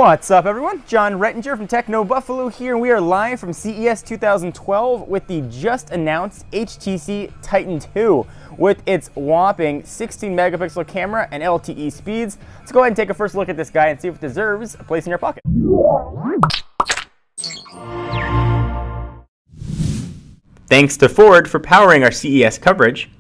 What's up, everyone? John Rettinger from Techno Buffalo here, and we are live from CES 2012 with the just announced HTC Titan 2 with its whopping 16 megapixel camera and LTE speeds. Let's go ahead and take a first look at this guy and see if it deserves a place in your pocket. Thanks to Ford for powering our CES coverage.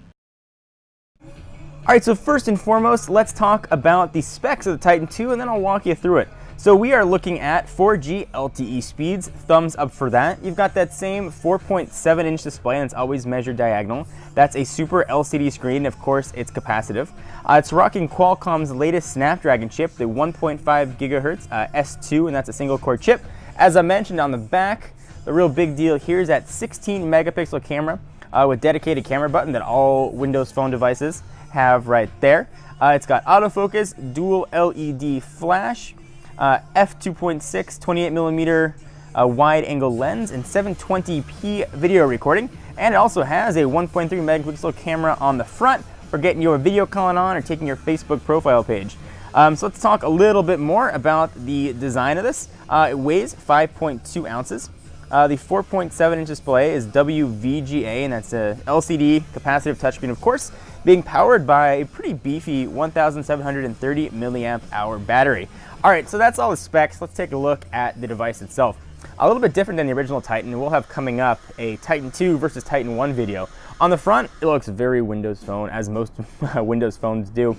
Alright, so first and foremost, let's talk about the specs of the Titan 2 and then I'll walk you through it. So we are looking at 4G LTE speeds, thumbs up for that. You've got that same 4.7-inch display and it's always measured diagonal. That's a Super LCD screen, and of course it's capacitive. It's rocking Qualcomm's latest Snapdragon chip, the 1.5 gigahertz S2, and that's a single core chip. As I mentioned on the back, the real big deal here is that 16 megapixel camera with dedicated camera button that all Windows Phone devices have right there. It's got autofocus, dual LED flash, f2.6 28mm wide angle lens, and 720p video recording. And it also has a 1.3 megapixel camera on the front for getting your video calling on or taking your Facebook profile page. So let's talk a little bit more about the design of this. It weighs 5.2 ounces. The 4.7-inch display is WVGA, and that's a LCD capacitive touchscreen, of course, being powered by a pretty beefy 1,730 milliamp hour battery. All right, so that's all the specs. Let's take a look at the device itself. A little bit different than the original Titan. We'll have coming up a Titan 2 versus Titan 1 video. On the front, it looks very Windows Phone, as most Windows phones do.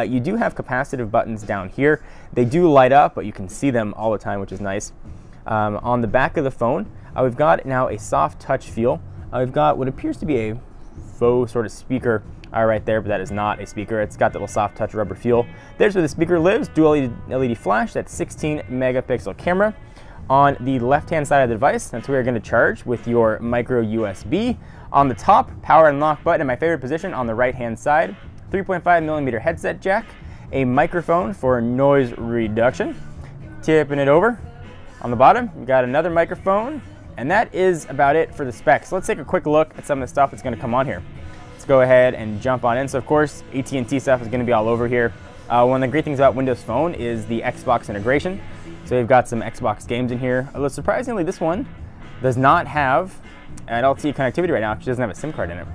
You do have capacitive buttons down here. They do light up, but you can see them all the time, which is nice. On the back of the phone, we've got now a soft touch feel. We've got what appears to be a faux sort of speaker right there, but that is not a speaker. It's got that little soft touch rubber feel. There's where the speaker lives, dual LED flash, that's 16 megapixel camera. On the left-hand side of the device, that's where you're going to charge with your micro USB. On the top, power and lock button in my favorite position on the right-hand side, 3.5mm headset jack, a microphone for noise reduction. Tipping it over. On the bottom, you got another microphone, and that is about it for the specs. Let's take a quick look at some of the stuff that's going to come on here. Let's go ahead and jump on in. So of course, AT&T stuff is going to be all over here. One of the great things about Windows Phone is the Xbox integration. So you've got some Xbox games in here. Although surprisingly, this one does not have an LTE connectivity right now. It doesn't have a SIM card in it.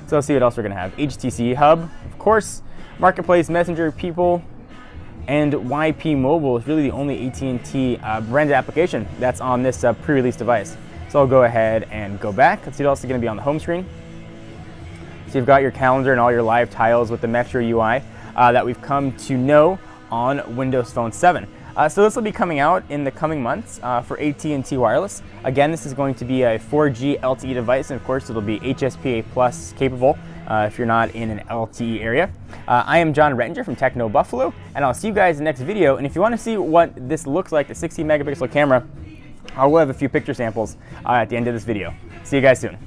So let's see what else we're going to have. HTC Hub, of course, Marketplace, Messenger, People, and YP Mobile is really the only AT&T branded application that's on this pre-release device. So I'll go ahead and go back. Let's see what else is going to be on the home screen. So you've got your calendar and all your live tiles with the Metro UI that we've come to know on Windows Phone 7. So this will be coming out in the coming months for AT&T Wireless. Again, this is going to be a 4G LTE device, and of course it'll be HSPA Plus capable if you're not in an LTE area. I am John Rettinger from Techno Buffalo, and I'll see you guys in the next video. And if you want to see what this looks like, the 16 megapixel camera, I will have a few picture samples at the end of this video. See you guys soon.